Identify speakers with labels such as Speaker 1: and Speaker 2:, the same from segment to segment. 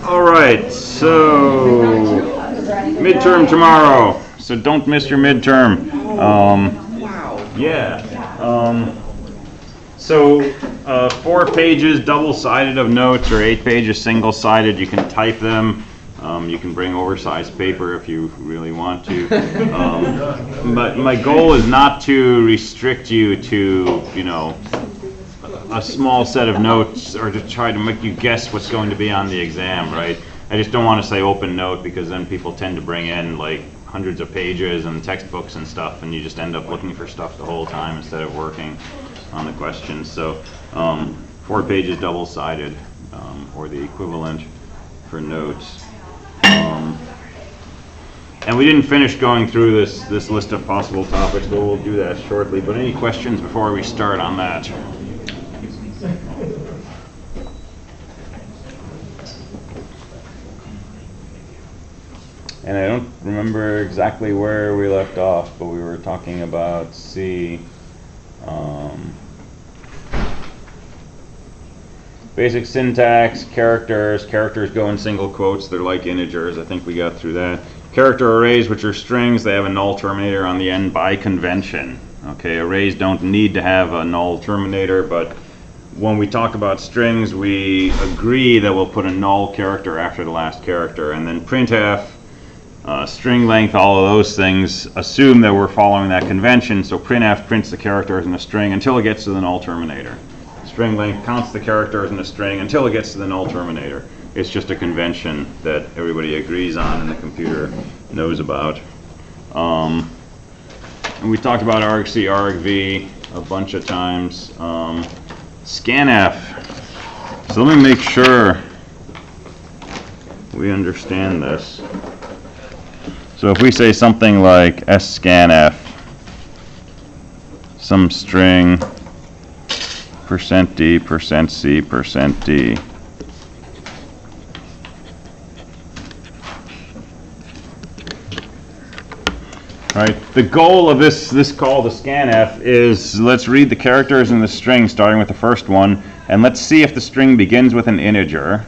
Speaker 1: All right, so midterm tomorrow. So don't miss your midterm. Yeah. So 4 pages double-sided of notes or 8 pages single-sided. You can type them. You can bring oversized paper if you really want to. But my goal is not to restrict you to, you know, a small set of notes or to try to make you guess what's going to be on the exam, right? I just don't want to say open note because then people tend to bring in like hundreds of pages and textbooks and stuff, and you just end up looking for stuff the whole time instead of working on the questions. So 4 pages double-sided, or the equivalent for notes. And we didn't finish going through this list of possible topics, but we'll do that shortly. But any questions before we start on that? And I don't remember exactly where we left off, but we were talking about C. Basic syntax, characters. Characters go in single quotes. They're like integers. I think we got through that. Character arrays, which are strings, they have a null terminator on the end by convention. Okay, arrays don't need to have a null terminator, but when we talk about strings, we agree that we'll put a null character after the last character, and then printf, string length, all of those things assume that we're following that convention, so printf prints the characters in the string until it gets to the null terminator. String length counts the characters in the string until it gets to the null terminator. It's just a convention that everybody agrees on and the computer knows about. And we talked about argc, argv a bunch of times. Scanf. So let me make sure we understand this. So if we say something like scanf, some string %d, %c, %d. Right. The goal of this call to scanf is let's read the characters in the string starting with the first one, and let's see if the string begins with an integer,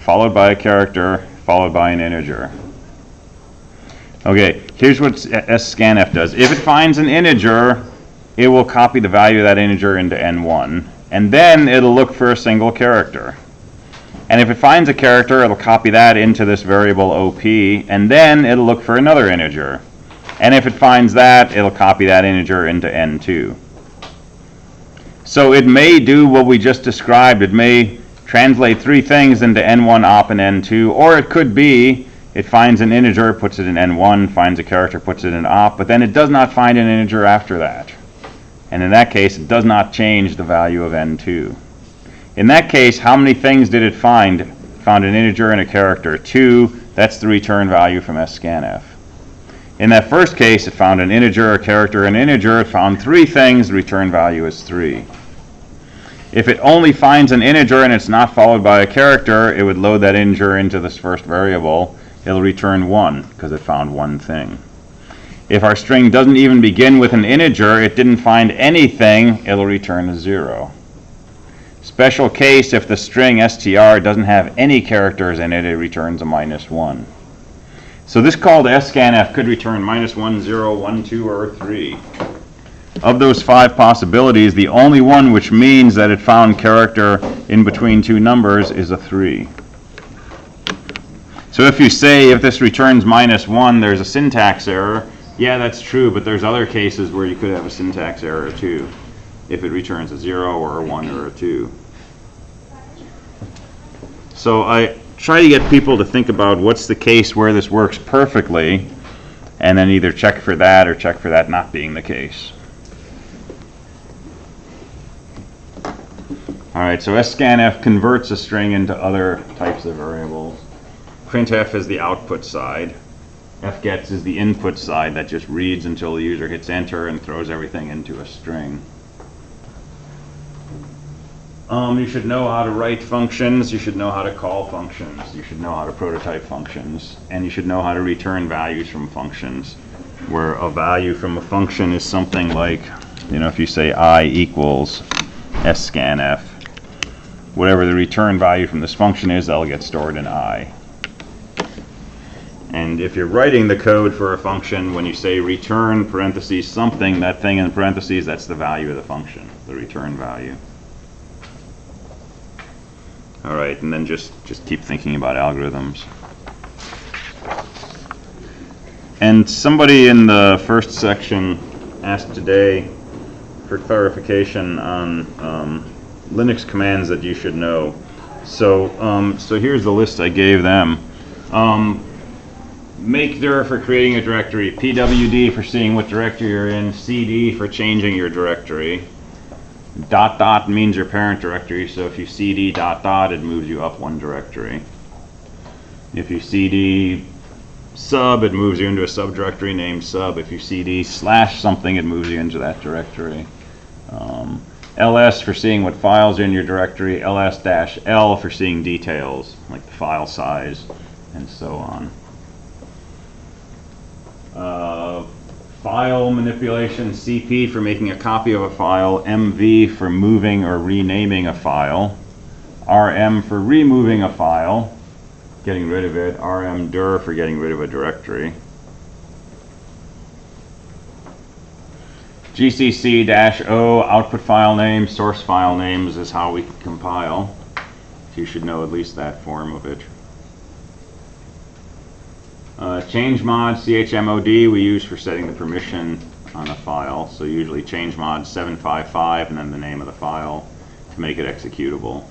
Speaker 1: followed by a character, followed by an integer. Okay, here's what scanf does. If it finds an integer, it will copy the value of that integer into n1, and then it'll look for a single character. And if it finds a character, it'll copy that into this variable op, and then it'll look for another integer. And if it finds that, it'll copy that integer into n2. So it may do what we just described. It may translate 3 things into n1, op, and n2, or it could be it finds an integer, puts it in n1, finds a character, puts it in op, but then it does not find an integer after that. And in that case, it does not change the value of n2. In that case, how many things did it find? It found an integer and a character. 2, that's the return value from scanf. In that first case, it found an integer, a character, an integer. It found 3 things. The return value is 3. If it only finds an integer and it's not followed by a character, it would load that integer into this first variable. It'll return 1 because it found 1 thing. If our string doesn't even begin with an integer, it didn't find anything, it'll return a 0. Special case, if the string str doesn't have any characters in it, it returns a -1. So this call to scanf could return -1, 0, 1, 2, or 3. Of those 5 possibilities, the only one which means that it found character in between 2 numbers is a 3. So if you say if this returns -1, there's a syntax error, yeah, that's true, but there's other cases where you could have a syntax error too, if it returns a 0 or a 1 or a 2. So I try to get people to think about what's the case where this works perfectly, and then either check for that or check for that not being the case. All right, so scanf converts a string into other types of variables. Printf is the output side. fgets is the input side that just reads until the user hits enter and throws everything into a string. You should know how to write functions, you should know how to call functions, you should know how to prototype functions, and you should know how to return values from functions, where a value from a function is something like, if you say I equals scanf. Whatever the return value from this function is, that'll get stored in I. And if you're writing the code for a function, when you say return parentheses something, that thing in parentheses, that's the value of the function, the return value. All right, and then just keep thinking about algorithms. And somebody in the first section asked today for clarification on Linux commands that you should know. So, so here's the list I gave them. Make dir for creating a directory, pwd for seeing what directory you're in, cd for changing your directory. ... means your parent directory, so if you cd ... it moves you up one directory. If you cd sub, it moves you into a subdirectory named sub. If you cd / something, it moves you into that directory. ls for seeing what files are in your directory, ls-l for seeing details, like the file size, and so on. File manipulation, cp for making a copy of a file, mv for moving or renaming a file, rm for removing a file, getting rid of it, rmdir for getting rid of a directory. gcc-o, output file name, source file names is how we compile. You should know at least that form of it. Changemod, chmod, we use for setting the permission on a file. So usually changemod 755 and then the name of the file to make it executable.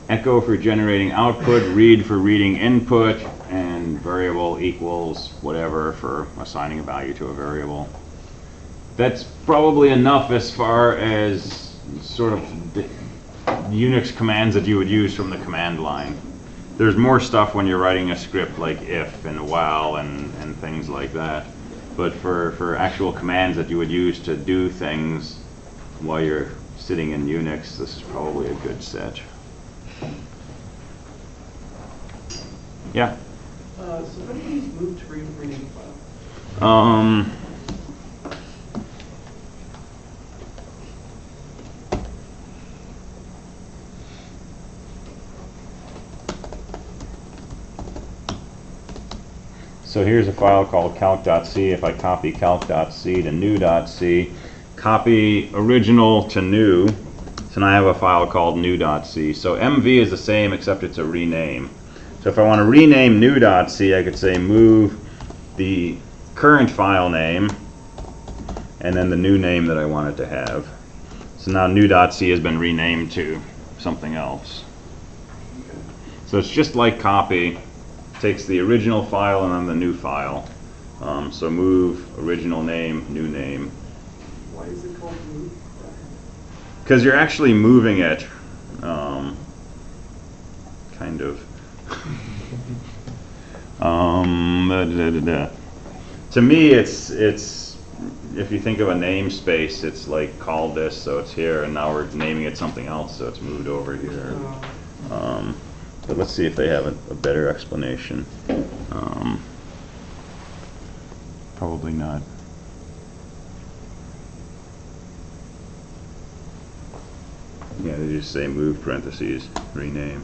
Speaker 1: Echo for generating output, read for reading input, and variable equals whatever for assigning a value to a variable. That's probably enough as far as sort of Unix commands that you would use from the command line. There's more stuff when you're writing a script like if and while and things like that. But for actual commands that you would use to do things while you're sitting in Unix, this is probably a good set. Yeah?
Speaker 2: So how do you use move to rename file?
Speaker 1: So here's a file called calc.c. If I copy calc.c to new.c, copy original to new, so now I have a file called new.c. So mv is the same except it's a rename. So if I want to rename new.c, I could say move the current file name and then the new name that I want it to have. So now new.c has been renamed to something else. So it's just like copy. Takes the original file and then the new file. So move, original name, new name.
Speaker 2: Why is it called move?
Speaker 1: Because you're actually moving it, kind of. To me, it's if you think of a namespace, it's like call this, so it's here, and now we're naming it something else, so it's moved over here. But let's see if they have a better explanation. Probably not. Yeah, they just say move parentheses, rename.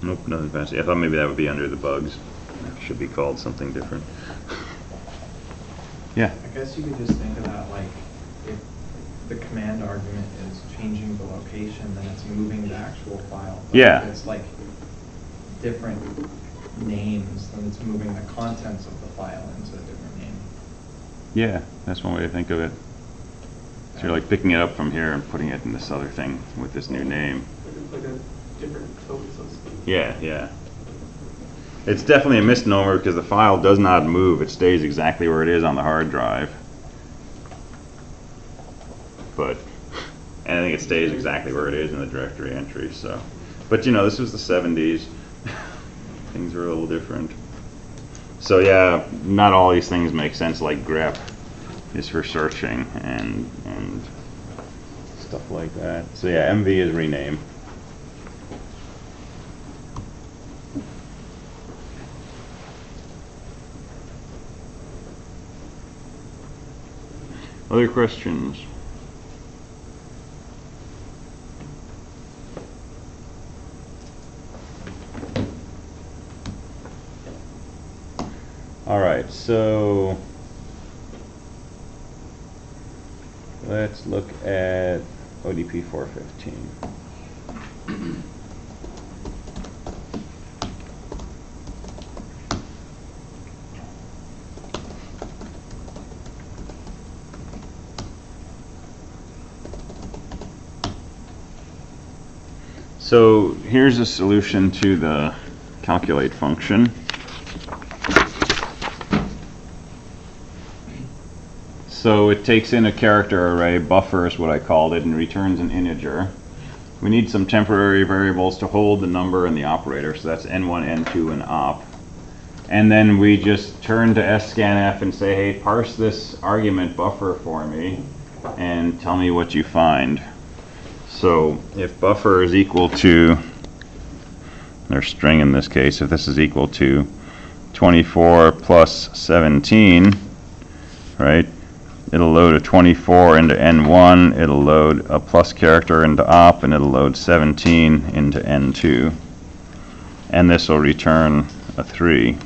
Speaker 1: Nope, nothing fancy. I thought maybe that would be under the bugs. It should be called something different. Yeah.
Speaker 3: I guess you could just think of that like if the command argument is changing the location, then it's moving the actual file. But
Speaker 1: yeah.
Speaker 3: If it's like different names, then it's moving the contents of the file into a different name.
Speaker 1: Yeah, that's one way to think of it. So you're like picking it up from here and putting it in this other thing with this new name.
Speaker 2: Like a different code, so to speak.
Speaker 1: Yeah, yeah. It's definitely a misnomer because the file does not move. It stays exactly where it is on the hard drive. But, and I think it stays exactly where it is in the directory entry, so. But you know, this was the 70s. Things were a little different. So yeah, not all these things make sense, like grep is for searching and stuff like that. So yeah, MV is rename. Other questions? All right, so let's look at ODP 415. So here's a solution to the calculate function. So it takes in a character array, buffer is what I called it, and returns an integer. We need some temporary variables to hold the number and the operator, so that's n1, n2, and op. And then we just turn to scanf and say, hey, parse this argument buffer for me and tell me what you find. So if buffer is equal to, their string in this case, if this is equal to 24 plus 17, right, it'll load a 24 into n1, it'll load a plus character into op, and it'll load 17 into n2. And this will return a 3.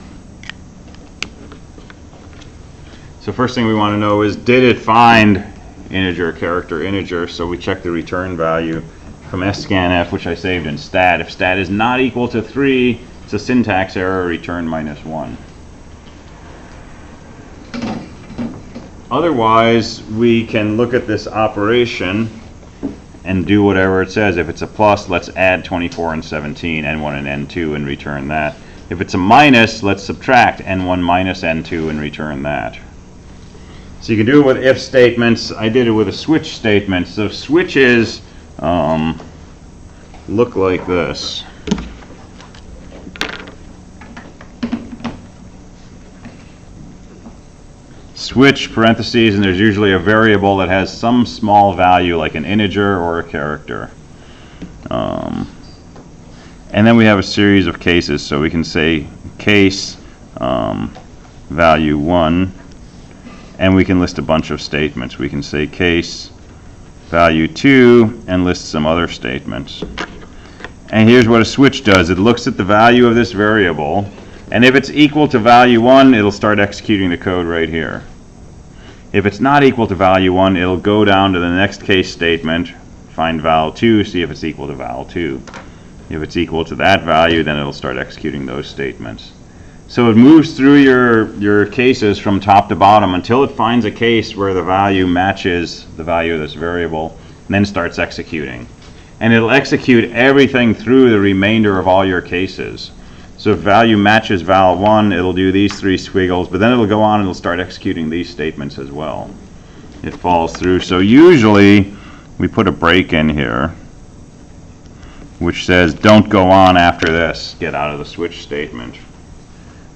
Speaker 1: So first thing we want to know is, did it find integer, character, integer? So we check the return value from scanf, which I saved in stat. If stat is not equal to 3, it's a syntax error, return -1. Otherwise, we can look at this operation and do whatever it says. If it's a plus, let's add 24 and 17, n1 and n2, and return that. If it's a minus, let's subtract n1 minus n2 and return that. So you can do it with if statements. I did it with a switch statement. So switches look like this. Switch parentheses, and there's usually a variable that has some small value like an integer or a character. And then we have a series of cases. So we can say case value 1, and we can list a bunch of statements. We can say case value 2 and list some other statements. And here's what a switch does. It looks at the value of this variable, and if it's equal to value 1, it'll start executing the code right here. If it's not equal to value 1, it'll go down to the next case statement, find val 2, see if it's equal to val 2. If it's equal to that value, then it'll start executing those statements. So it moves through your cases from top to bottom until it finds a case where the value matches the value of this variable, and then starts executing. And it'll execute everything through the remainder of all your cases. So if value matches val 1, it'll do these 3 squiggles, but then it'll go on and it'll start executing these statements as well. It follows through. So usually we put a break in here which says don't go on after this, get out of the switch statement.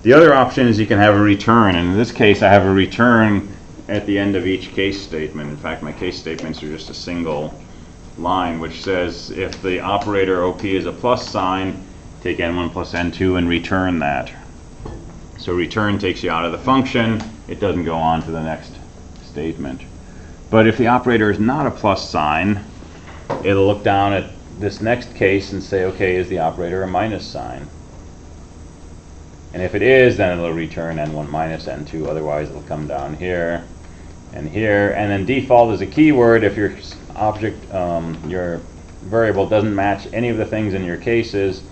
Speaker 1: The other option is you can have a return, and in this case I have a return at the end of each case statement. In fact, my case statements are just a single line which says if the operator OP is a plus sign, take n1 plus n2 and return that. So return takes you out of the function, it doesn't go on to the next statement. But if the operator is not a plus sign, it'll look down at this next case and say, okay, is the operator a minus sign? And if it is, then it'll return n1 minus n2, otherwise it'll come down here and here. And then default is a keyword. If your object, your variable doesn't match any of the things in your cases,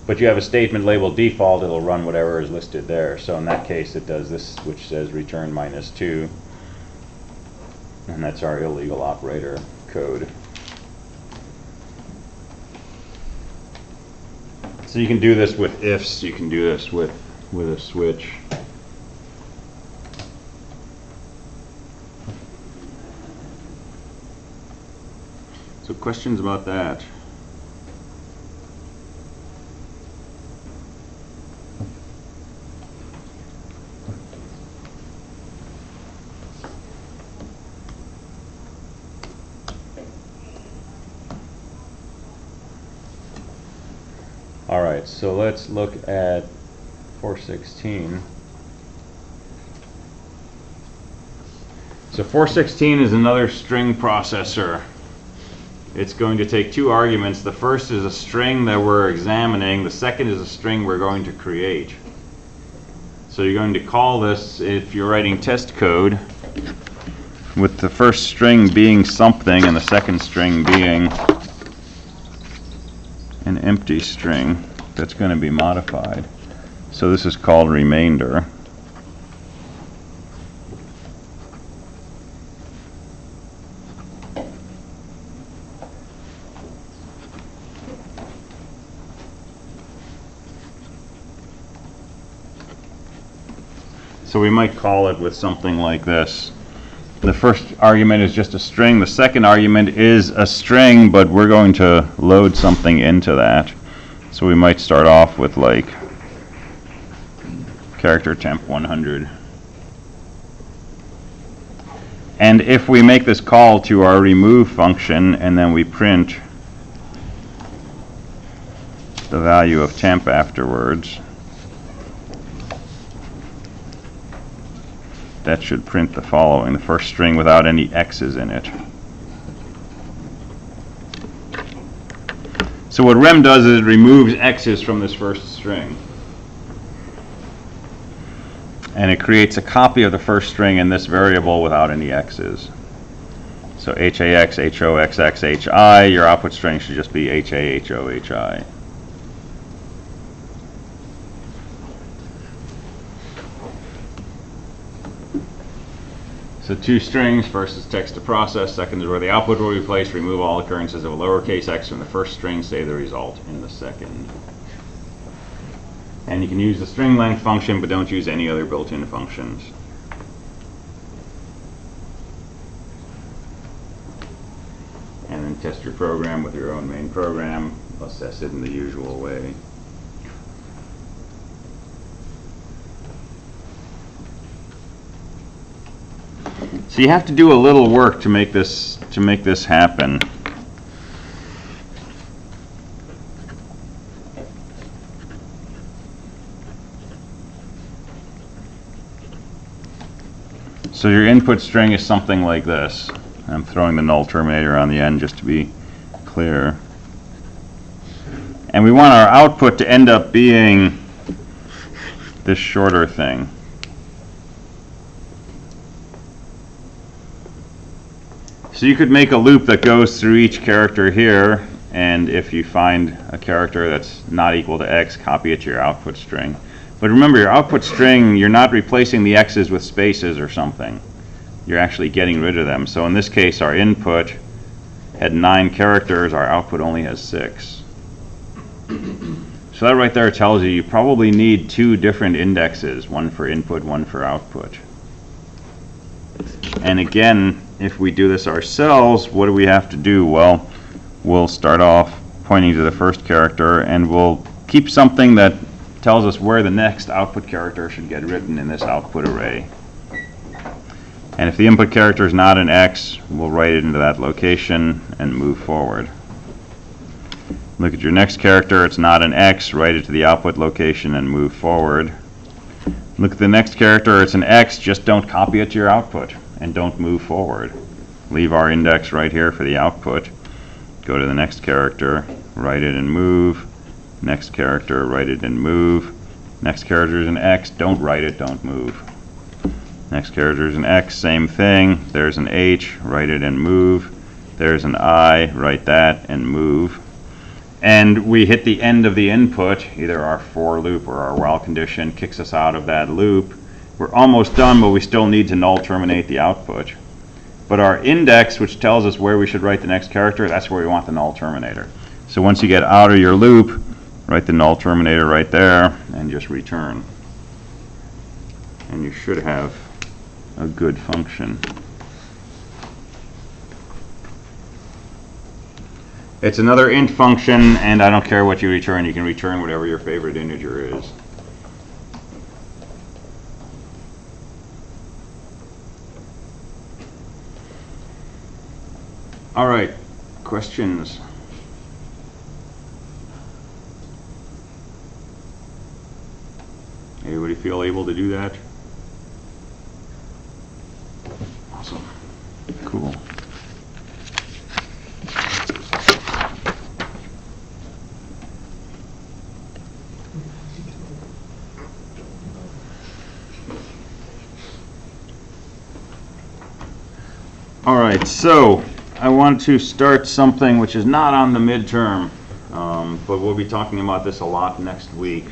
Speaker 1: but you have a statement labeled default, it'll run whatever is listed there. So in that case it does this, which says return -2, and that's our illegal operator code. So you can do this with ifs, you can do this with a switch. So questions about that? All right, so let's look at 416. So 416 is another string processor. It's going to take two arguments. The first is a string that we're examining. The second is a string we're going to create. So you're going to call this, if you're writing test code, with the first string being something and the second string being an empty string that's going to be modified. So this is called remainder. So we might call it with something like this. The first argument is just a string. The second argument is a string, but we're going to load something into that. So we might start off with like character temp 100. And if we make this call to our remove function and then we print the value of temp afterwards, that should print the following, the first string without any x's in it. So what rem does is it removes x's from this first string. And it creates a copy of the first string in this variable without any x's. So HAX, HOXX, HI, your output string should just be HA, HO, HI. So two strings, first is text to process, second is where the output will be placed, remove all occurrences of a lowercase x from the first string, save the result in the second. And you can use the string length function, but don't use any other built-in functions. And then test your program with your own main program, assess it in the usual way. So you have to do a little work to make this happen. So your input string is something like this. I'm throwing the null terminator on the end just to be clear. And we want our output to end up being this shorter thing. So you could make a loop that goes through each character here, and if you find a character that's not equal to x, copy it to your output string. But remember, your output string, you're not replacing the x's with spaces or something. You're actually getting rid of them. So in this case, our input had 9 characters, our output only has 6. So that right there tells you probably need 2 different indexes, one for input, one for output. And again, if we do this ourselves, what do we have to do? Well, we'll start off pointing to the first character, and we'll keep something that tells us where the next output character should get written in this output array. And if the input character is not an x, we'll write it into that location and move forward. Look at your next character, it's not an x, write it to the output location and move forward. Look at the next character, it's an x, just don't copy it to your output and don't move forward. Leave our index right here for the output. Go to the next character, write it and move. Next character, write it and move. Next character is an x, don't write it, don't move. Next character is an x, same thing. There's an h, write it and move. There's an I, write that and move. And we hit the end of the input, either our for loop or our while condition kicks us out of that loop. We're almost done, but we still need to null terminate the output. But our index, which tells us where we should write the next character, that's where we want the null terminator. So once you get out of your loop, write the null terminator right there and just return. And you should have a good function. It's another int function, and I don't care what you return. You can return whatever your favorite integer is. All right, questions? Anybody feel able to do that? Awesome. Cool. All right, so I want to start something which is not on the midterm, but we'll be talking about this a lot next week.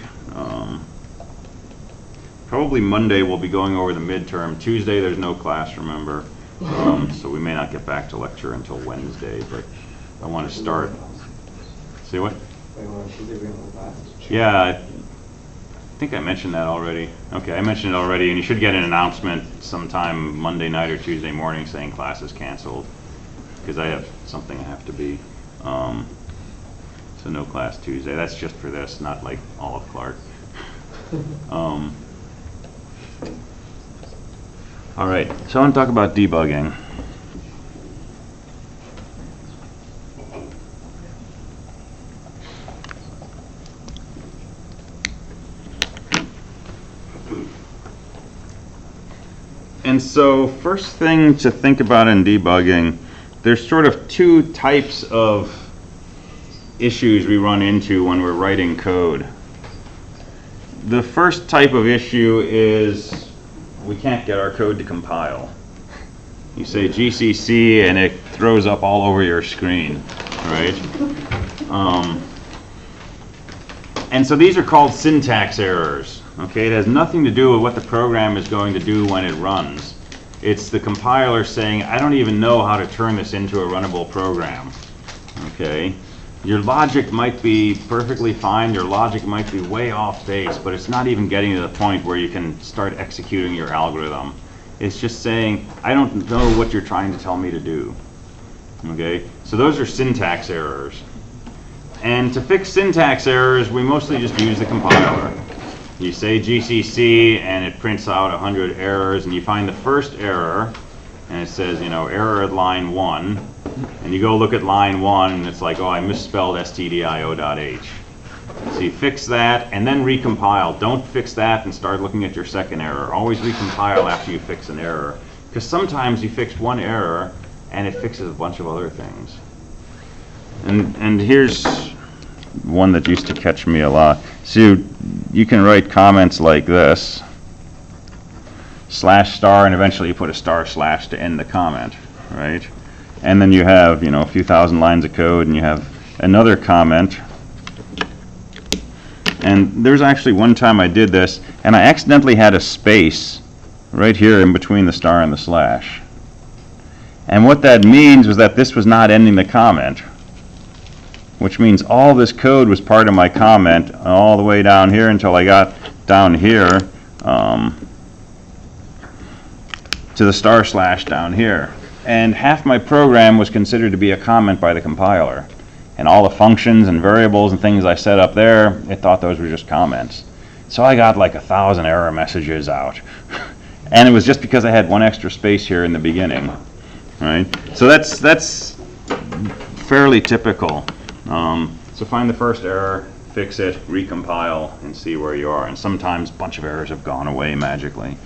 Speaker 1: Probably Monday we'll be going over the midterm. Tuesday there's no class, remember, so we may not get back to lecture until Wednesday, but I want to start. See what? Yeah, I think I mentioned that already. Okay, I mentioned it already, and you should get an announcement sometime Monday night or Tuesday morning saying class is canceled, because I have something I have to be. So no class Tuesday. That's just for this, not like all of Clark. All right, so I want to talk about debugging. And so first thing to think about in debugging, there's sort of two types of issues we run into when we're writing code. The first type of issue is we can't get our code to compile. You say GCC and it throws up all over your screen, right? And so these are called syntax errors. Okay, it has nothing to do with what the program is going to do when it runs. It's the compiler saying, I don't even know how to turn this into a runnable program. Okay, your logic might be perfectly fine, your logic might be way off base, but it's not even getting to the point where you can start executing your algorithm. It's just saying, I don't know what you're trying to tell me to do. Okay, so those are syntax errors. And to fix syntax errors, we mostly just use the compiler. You say GCC and it prints out 100 errors, and you find the first error and it says, you know, error at line 1, and you go look at line 1 and it's like, oh, I misspelled stdio.h. So you fix that and then recompile. Don't fix that and start looking at your second error. Always recompile after you fix an error, because sometimes you fixed one error and it fixes a bunch of other things. And here's one that used to catch me a lot. So you can write comments like this, /* and eventually you put a */ to end the comment, right? And then you have, you know, a few thousand lines of code, and you have another comment. And there's actually one time I did this, and I accidentally had a space right here in between the * and the /. And what that means was that this was not ending the comment, which means all this code was part of my comment all the way down here until I got down here to the * down here. And half my program was considered to be a comment by the compiler. And all the functions and variables and things I set up there, it thought those were just comments. So I got like 1,000 error messages out. And it was just because I had one extra space here in the beginning, right? So that's fairly typical. So find the first error, fix it, recompile, and see where you are. And sometimes a bunch of errors have gone away magically.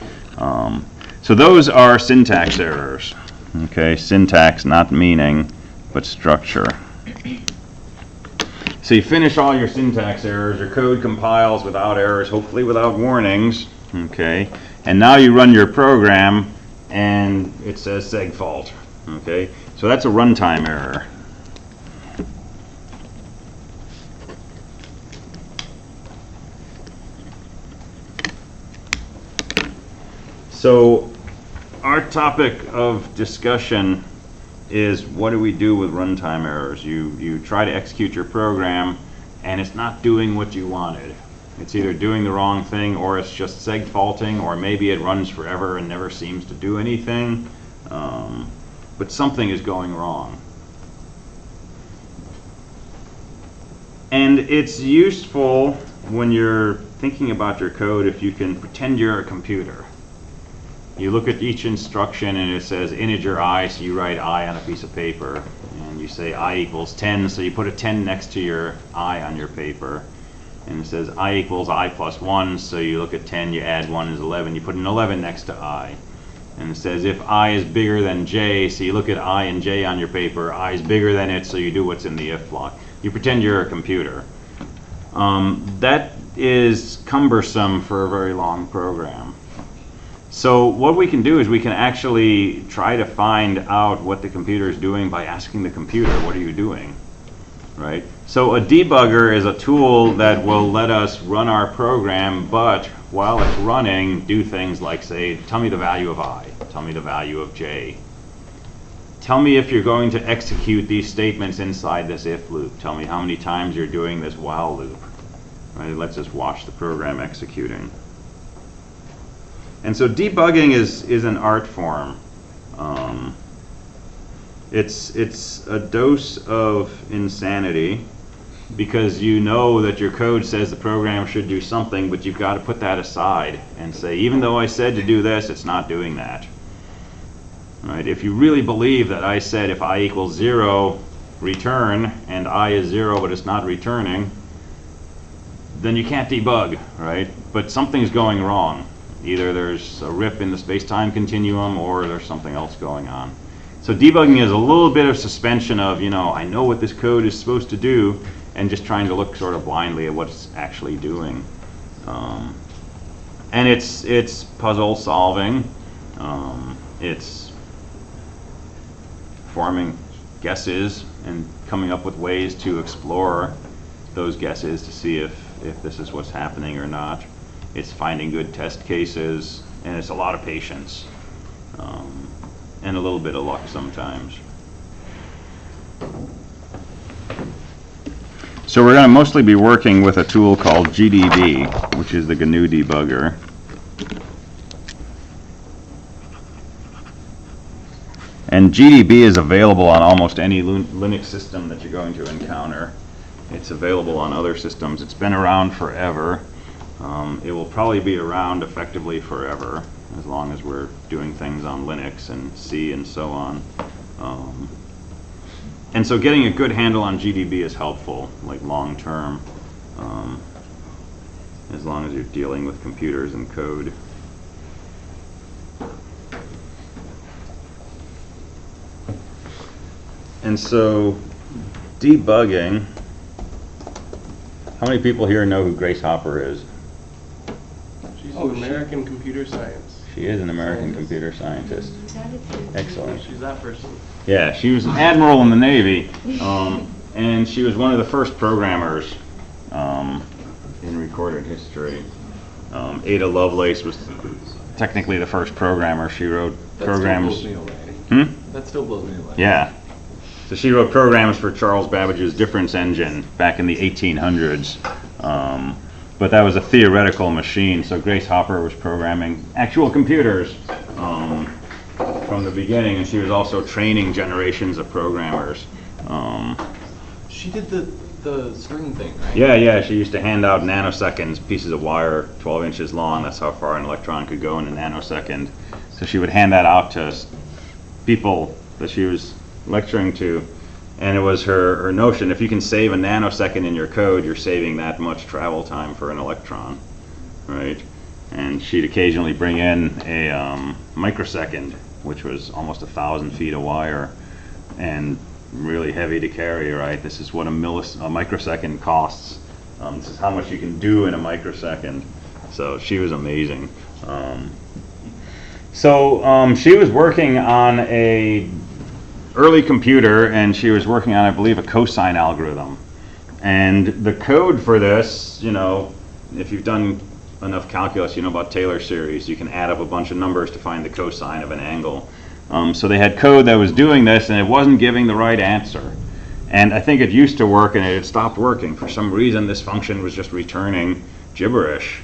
Speaker 1: So those are syntax errors. Okay, syntax, not meaning, but structure. So you finish all your syntax errors, your code compiles without errors, hopefully without warnings. Okay, and now you run your program, and it says seg fault. Okay, so that's a runtime error. So our topic of discussion is, what do we do with runtime errors? You try to execute your program and it's not doing what you wanted. It's either doing the wrong thing, or it's just seg faulting, or maybe it runs forever and never seems to do anything. But something is going wrong. And it's useful when you're thinking about your code if you can pretend you're a computer. You look at each instruction and it says integer I, so you write I on a piece of paper. And you say I equals 10, so you put a 10 next to your I on your paper. And it says I equals I plus 1, so you look at 10, you add 1 is 11, you put an 11 next to I. And it says if I is bigger than j, so you look at I and j on your paper, I is bigger than it, so you do what's in the if block. You pretend you're a computer. That is cumbersome for a very long program. So what we can do is we can actually try to find out what the computer is doing by asking the computer, what are you doing? Right? So a debugger is a tool that will let us run our program, but while it's running, do things like say, tell me the value of I, tell me the value of j. Tell me if you're going to execute these statements inside this if loop. Tell me how many times you're doing this while loop. Right? It lets us watch the program executing. And so debugging is an art form. It's a dose of insanity, because you know that your code says the program should do something, but you've got to put that aside and say, even though I said to do this, it's not doing that. Right? If you really believe that I said if I equals 0, return, and I is 0, but it's not returning, then you can't debug, right? But something's going wrong. Either there's a rip in the space-time continuum, or there's something else going on. So debugging is a little bit of suspension of, I know what this code is supposed to do, and just trying to look sort of blindly at what it's actually doing. And it's puzzle solving. It's forming guesses and coming up with ways to explore those guesses to see if this is what's happening or not. It's finding good test cases, and it's a lot of patience, and a little bit of luck sometimes. So we're going to mostly be working with a tool called GDB, which is the GNU debugger. And GDB is available on almost any Linux system that you're going to encounter. It's available on other systems. It's been around forever. It will probably be around effectively forever, as long as we're doing things on Linux and C and so on. And so getting a good handle on GDB is helpful, like long term, as long as you're dealing with computers and code. And so debugging, how many people here know who Grace Hopper is?
Speaker 2: She's an American computer science.
Speaker 1: She is an American computer scientist. Excellent.
Speaker 2: She's that person.
Speaker 1: Yeah, she was an admiral in the Navy, and she was one of the first programmers in recorded history. Ada Lovelace was technically the first programmer. She wrote programs.
Speaker 2: That still blows me away. That still blows me away.
Speaker 1: Yeah. So she wrote programs for Charles Babbage's difference engine back in the 1800s. But that was a theoretical machine, so Grace Hopper was programming actual computers from the beginning, and she was also training generations of programmers.
Speaker 2: She did the string thing, right?
Speaker 1: Yeah, she used to hand out nanoseconds, pieces of wire 12 inches long. That's how far an electron could go in a nanosecond. So she would hand that out to people that she was lecturing to. And it was her notion, if you can save a nanosecond in your code, you're saving that much travel time for an electron, right? And she'd occasionally bring in a microsecond, which was almost 1,000 feet of wire, and really heavy to carry, right? This is what a microsecond costs. This is how much you can do in a microsecond. So she was amazing. She was working on a early computer, and she was working on, I believe, a cosine algorithm. And the code for this, if you've done enough calculus, you know about Taylor series. You can add up a bunch of numbers to find the cosine of an angle. So they had code that was doing this, and it wasn't giving the right answer. And I think it used to work, and it had stopped working. For some reason, this function was just returning gibberish.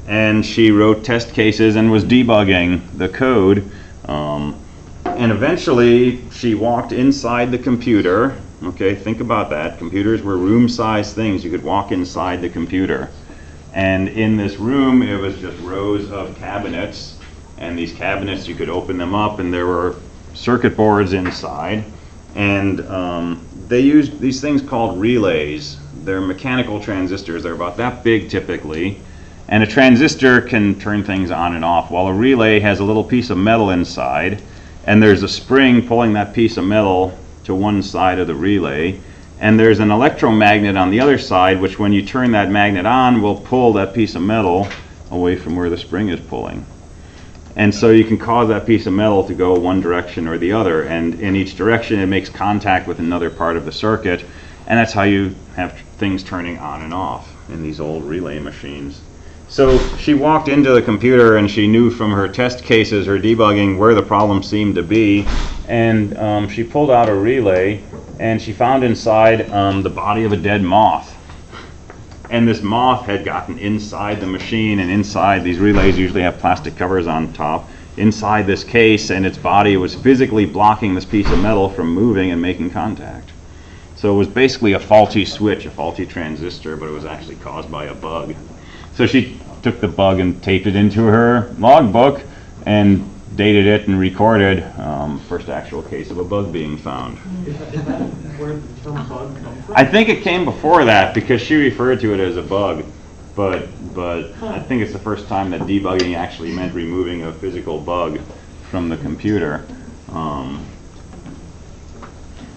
Speaker 1: And she wrote test cases and was debugging the code. And eventually, she walked inside the computer. Okay, think about that. Computers were room-sized things. You could walk inside the computer. And in this room, it was just rows of cabinets. And these cabinets, you could open them up, and there were circuit boards inside. And they used these things called relays. They're mechanical transistors. They're about that big, typically. And a transistor can turn things on and off, while a relay has a little piece of metal inside, and there's a spring pulling that piece of metal to one side of the relay, and there's an electromagnet on the other side, which when you turn that magnet on will pull that piece of metal away from where the spring is pulling. And so you can cause that piece of metal to go one direction or the other, and in each direction it makes contact with another part of the circuit, and that's how you have things turning on and off in these old relay machines. So she walked into the computer and she knew from her test cases, her debugging, where the problem seemed to be, and she pulled out a relay and she found inside the body of a dead moth. And this moth had gotten inside the machine, and inside, these relays usually have plastic covers on top, inside this case, and its body was physically blocking this piece of metal from moving and making contact. So it was basically a faulty switch, a faulty transistor, but it was actually caused by a bug. So she took the bug and taped it into her logbook and dated it and recorded first actual case of a bug being found.
Speaker 2: Is that where the term bug comes from?
Speaker 1: I think it came before that because she referred to it as a bug, but I think it's the first time that debugging actually meant removing a physical bug from the computer.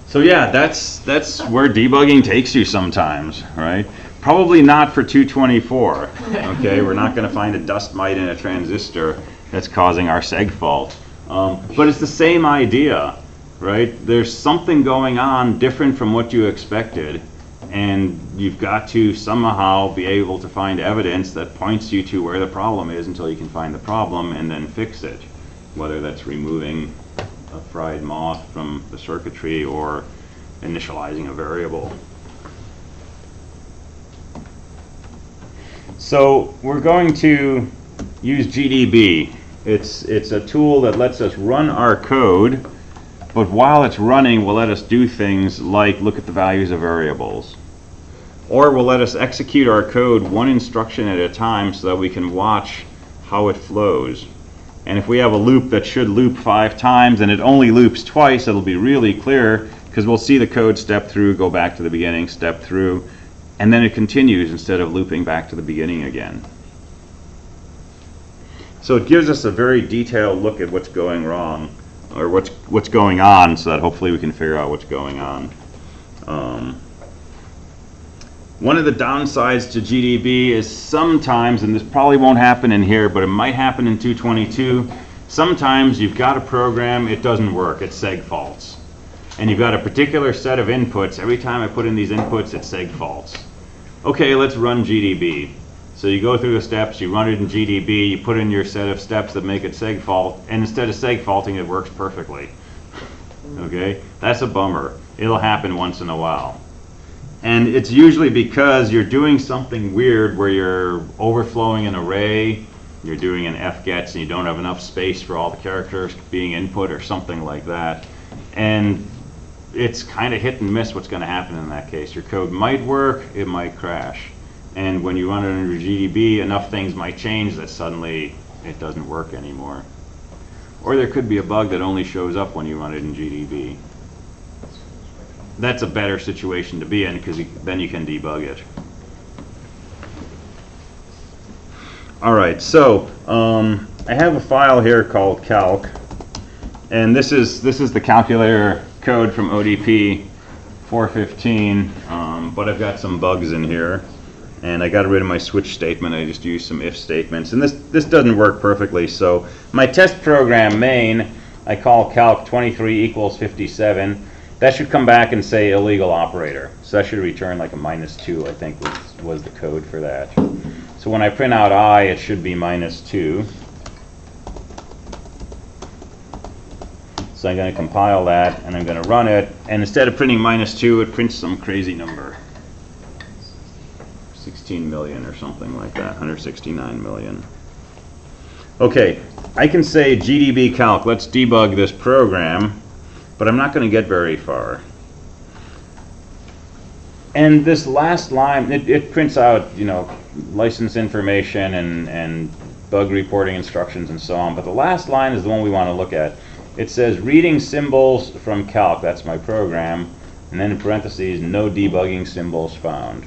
Speaker 1: So yeah, that's where debugging takes you sometimes, right? Probably not for 224. Okay, we're not going to find a dust mite in a transistor that's causing our seg fault. But it's the same idea, right? There's something going on different from what you expected, and you've got to somehow be able to find evidence that points you to where the problem is until you can find the problem and then fix it, whether that's removing a fried moth from the circuitry or initializing a variable. So we're going to use GDB. It's a tool that lets us run our code, but while it's running will let us do things like look at the values of variables. Or will let us execute our code one instruction at a time so that we can watch how it flows. And if we have a loop that should loop 5 times and it only loops twice, it'll be really clear because we'll see the code step through, go back to the beginning, step through, and then it continues instead of looping back to the beginning again. So it gives us a very detailed look at what's going wrong, or what's going on, so that hopefully we can figure out what's going on. One of the downsides to GDB is sometimes, and this probably won't happen in here, but it might happen in 222, sometimes you've got a program, it doesn't work, it seg faults. And you've got a particular set of inputs, every time I put in these inputs it seg faults. Okay, let's run GDB. So you go through the steps, you run it in GDB, you put in your set of steps that make it seg fault, and instead of seg faulting it works perfectly. Okay, that's a bummer. It'll happen once in a while. And it's usually because you're doing something weird where you're overflowing an array, you're doing an fgets and you don't have enough space for all the characters being input or something like that. And it's kind of hit and miss what's going to happen in that case. Your code might work, it might crash. And when you run it under GDB, enough things might change that suddenly it doesn't work anymore. Or there could be a bug that only shows up when you run it in GDB. That's a better situation to be in because then you can debug it. All right, so I have a file here called Calc, and this is the calculator code from ODP 415, but I've got some bugs in here, and I got rid of my switch statement. I just used some if statements, and this doesn't work perfectly. So my test program main, I call calc 23 equals 57. That should come back and say illegal operator. So that should return like a -2, I think was the code for that. So when I print out I, it should be -2. So I'm going to compile that and I'm going to run it. And instead of printing -2, it prints some crazy number. 16 million or something like that, 169 million. Okay, I can say GDB calc, let's debug this program. But I'm not going to get very far. And this last line, it prints out, you know, license information and bug reporting instructions and so on. But the last line is the one we want to look at. It says reading symbols from calc, that's my program, and then in parentheses, no debugging symbols found.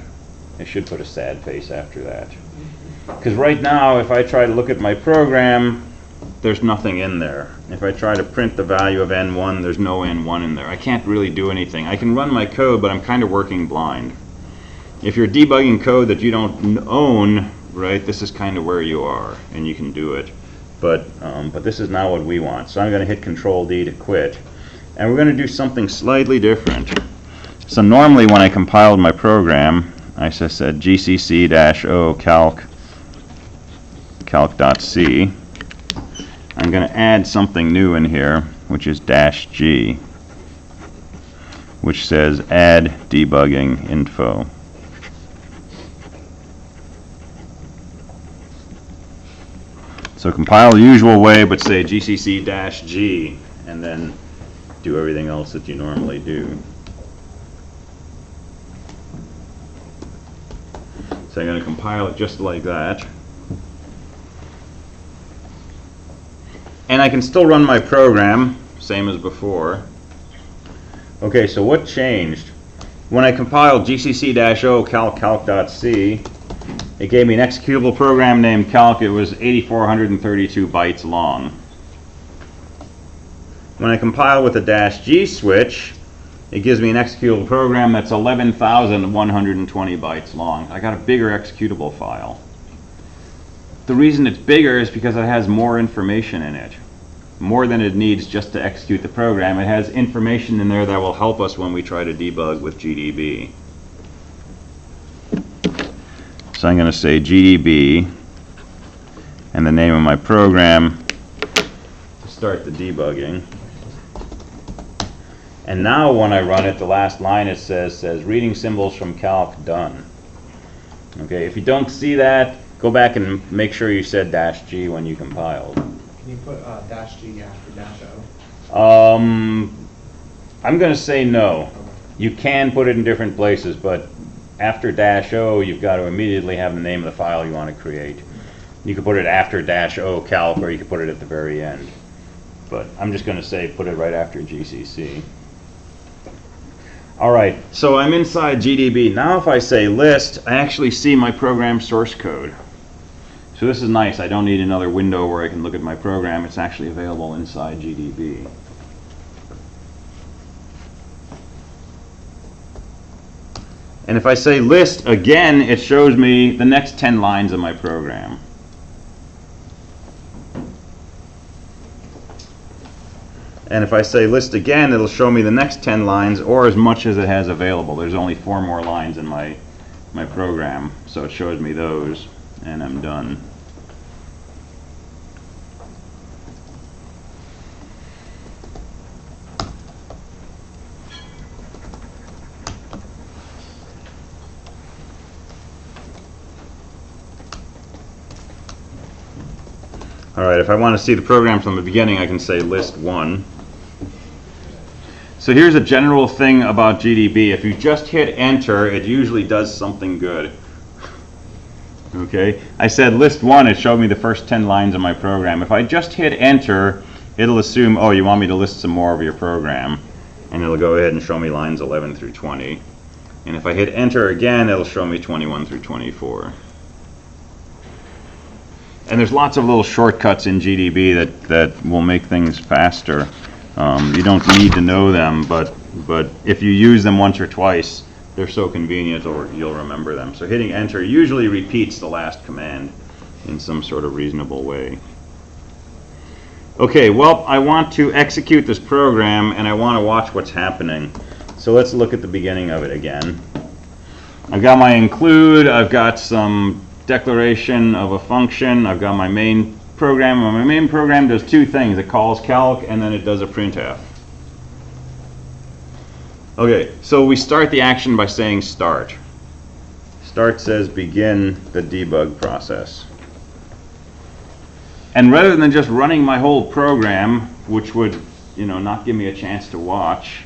Speaker 1: It should put a sad face after that. Because right now, if I try to look at my program, there's nothing in there. If I try to print the value of n1, there's no n1 in there. I can't really do anything. I can run my code, but I'm kind of working blind. If you're debugging code that you don't own, right, this is kind of where you are, and you can do it. But this is not what we want. So I'm going to hit Control-D to quit. And we're going to do something slightly different. So normally when I compiled my program, I just said gcc-o calc.c. I'm going to add something new in here, which is -g, which says add debugging info. So compile the usual way, but say gcc-g, and then do everything else that you normally do. So I'm going to compile it just like that. And I can still run my program, same as before. Okay, so what changed? When I compiled gcc-o calc.c, it gave me an executable program named Calc. It was 8,432 bytes long. When I compile with a -g switch, it gives me an executable program that's 11,120 bytes long. I got a bigger executable file. The reason it's bigger is because it has more information in it. More than it needs just to execute the program. It has information in there that will help us when we try to debug with GDB. So I'm going to say GDB and the name of my program to start the debugging. And now when I run it, the last line it says reading symbols from Calc done. Okay, if you don't see that, go back and make sure you said -g when you compiled.
Speaker 3: Can you put -g after -o?
Speaker 1: I'm going to say no. You can put it in different places, but after -o, you've got to immediately have the name of the file you want to create. You could put it after -o calc, or you could put it at the very end. But I'm just going to say put it right after GCC. All right, so I'm inside GDB. Now if I say list, I actually see my program source code. So this is nice. I don't need another window where I can look at my program. It's actually available inside GDB. And if I say list again, it shows me the next 10 lines of my program. And if I say list again, it'll show me the next 10 lines, or as much as it has available. There's only 4 more lines in my program, so it shows me those, and I'm done. All right, if I want to see the program from the beginning, I can say list 1. So here's a general thing about GDB. If you just hit enter, it usually does something good. Okay, I said list 1, it showed me the first 10 lines of my program. If I just hit enter, it'll assume, oh, you want me to list some more of your program. And it'll go ahead and show me lines 11 through 20. And if I hit enter again, it'll show me 21 through 24. And there's lots of little shortcuts in GDB that will make things faster. You don't need to know them, but if you use them once or twice, they're so convenient or you'll remember them. So hitting enter usually repeats the last command in some sort of reasonable way. Okay, well, I want to execute this program and I want to watch what's happening. So let's look at the beginning of it again. I've got my include, I've got some declaration of a function, I've got my main program, and my main program does 2 things. It calls calc and then it does a printf. Okay, so we start the action by saying start. Start says begin the debug process. And rather than just running my whole program, which would, not give me a chance to watch,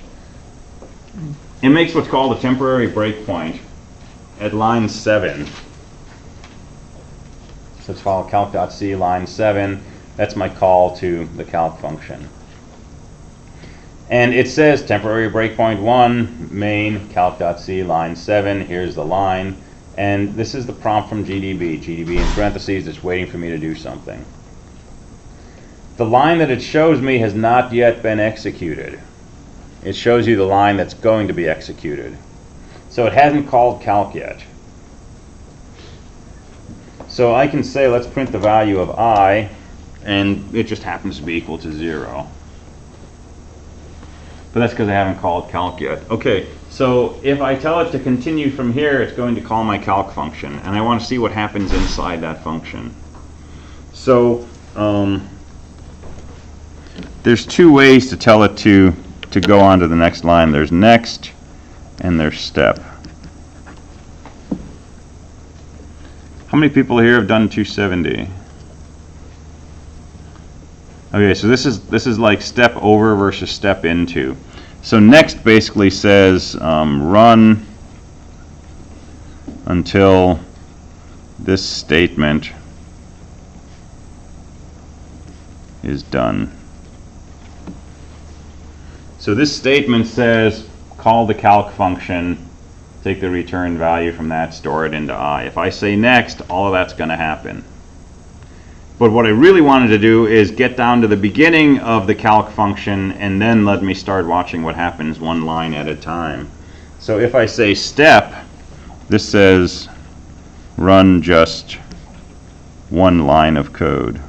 Speaker 1: it makes what's called a temporary breakpoint at line 7. So let's follow calc.c line 7. That's my call to the calc function. And it says temporary breakpoint 1, main calc.c line 7. Here's the line. And this is the prompt from GDB. GDB in parentheses is waiting for me to do something. The line that it shows me has not yet been executed. It shows you the line that's going to be executed. So it hasn't called calc yet. So I can say, let's print the value of I, and it just happens to be equal to 0. But that's because I haven't called calc yet. Okay, so if I tell it to continue from here, it's going to call my calc function, and I want to see what happens inside that function. So there's two ways to tell it to go on to the next line. There's next, and there's step. How many people here have done 270? Okay, so this is like step over versus step into. So next basically says run until this statement is done. So this statement says call the calc function, take the return value from that, store it into I. If I say next, all of that's going to happen. But what I really wanted to do is get down to the beginning of the calc function and then let me start watching what happens one line at a time. So if I say step, this says run just one line of code.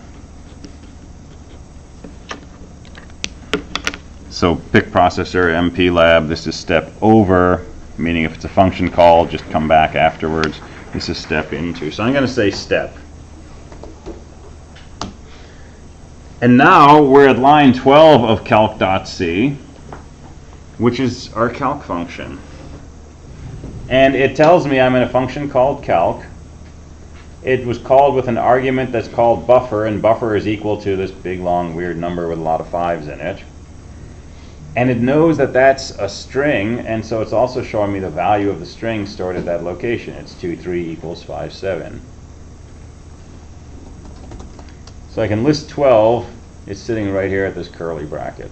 Speaker 1: So pick processor, MP lab, this is step over, meaning if it's a function call, just come back afterwards. This is step into. So I'm going to say step. And now we're at line 12 of calc.c, which is our calc function. And it tells me I'm in a function called calc. It was called with an argument that's called buffer, and buffer is equal to this big, long, weird number with a lot of 5s in it. And it knows that that's a string, and so it's also showing me the value of the string stored at that location. It's 23 equals 57. So I can list 12. It's sitting right here at this curly bracket.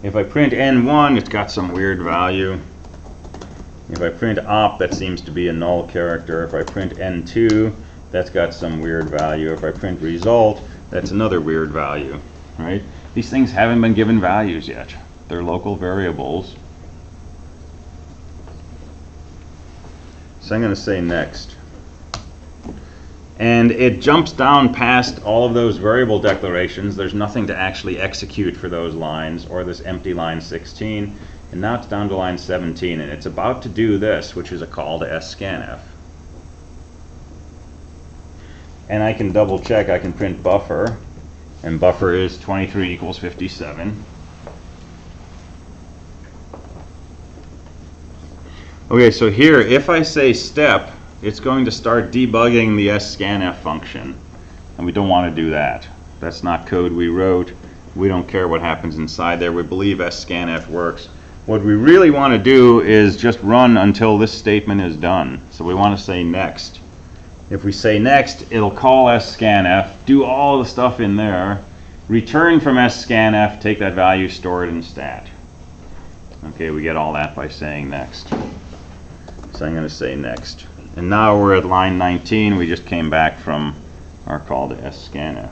Speaker 1: If I print N1, it's got some weird value. If I print op, that seems to be a null character. If I print N2, that's got some weird value. If I print result, that's another weird value, right? These things haven't been given values yet. They're local variables. So I'm going to say next. And it jumps down past all of those variable declarations. There's nothing to actually execute for those lines, or this empty line 16. And now it's down to line 17, and it's about to do this, which is a call to scanf. And I can double check. I can print buffer, and buffer is 23 equals 57. Okay, so here, if I say step, it's going to start debugging the scanf function. And we don't want to do that. That's not code we wrote. We don't care what happens inside there. We believe scanf works. What we really want to do is just run until this statement is done. So we want to say next. If we say next, it'll call scanf, do all the stuff in there, return from scanf, take that value, store it in stat. Okay, we get all that by saying next. So I'm going to say next. And now we're at line 19. We just came back from our call to scanf.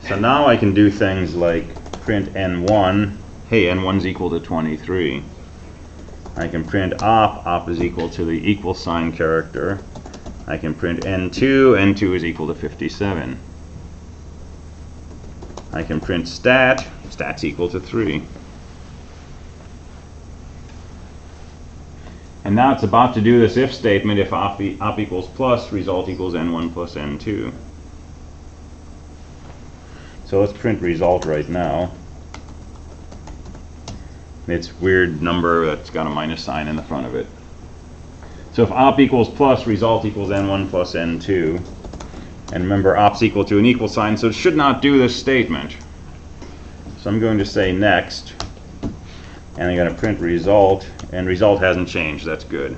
Speaker 1: So now I can do things like print N1. Hey, N1's equal to 23. I can print op is equal to the equal sign character. I can print N2 is equal to 57. I can print stat's equal to 3. And now it's about to do this if statement, if op equals plus, result equals N1 plus N2. So let's print result right now. It's weird number that's got a minus sign in the front of it. So if op equals plus, result equals N1 plus N2. And remember, op's equal to an equal sign, so it should not do this statement. So I'm going to say next. And I'm going to print result, and result hasn't changed. That's good,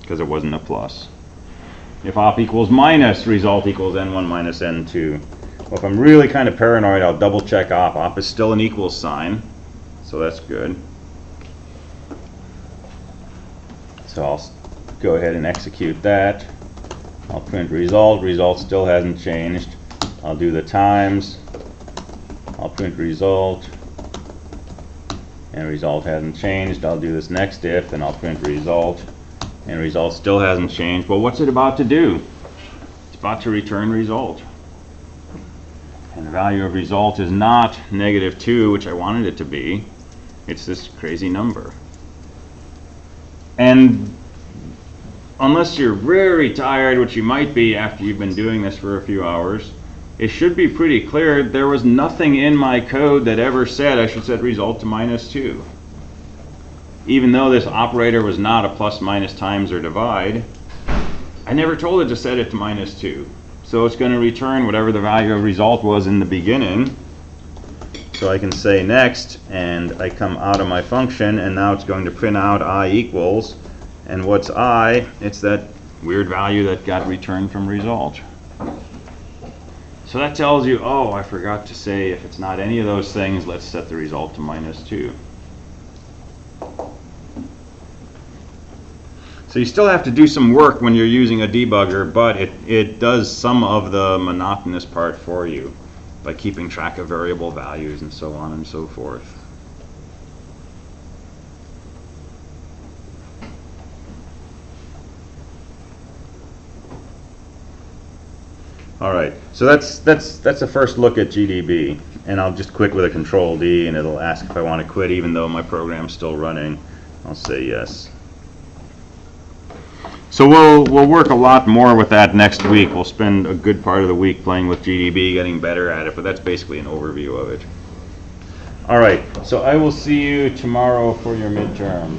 Speaker 1: because it wasn't a plus. If op equals minus, result equals n1 minus n2. Well, if I'm really kind of paranoid, I'll double check op. Op is still an equals sign, so that's good. So I'll go ahead and execute that. I'll print result. Result still hasn't changed. I'll do the times. I'll print result. And result hasn't changed. I'll do this next if, and I'll print result. And result still hasn't changed. Well, what's it about to do? It's about to return result. And the value of result is not -2, which I wanted it to be. It's this crazy number. And unless you're very tired, which you might be after you've been doing this for a few hours, it should be pretty clear there was nothing in my code that ever said I should set result to -2. Even though this operator was not a plus, minus, times, or divide, I never told it to set it to -2. So it's going to return whatever the value of result was in the beginning. So I can say next, and I come out of my function, and now it's going to print out I equals. And what's I? It's that weird value that got returned from result. So that tells you, oh, I forgot to say if it's not any of those things, let's set the result to -2. So you still have to do some work when you're using a debugger, but it does some of the monotonous part for you by keeping track of variable values and so on and so forth. All right, so that's a first look at GDB, and I'll just quit with a Control D, and it'll ask if I want to quit even though my program's still running. I'll say yes. So we'll work a lot more with that next week. We'll spend a good part of the week playing with GDB, getting better at it, but that's basically an overview of it. All right, so I will see you tomorrow for your midterm.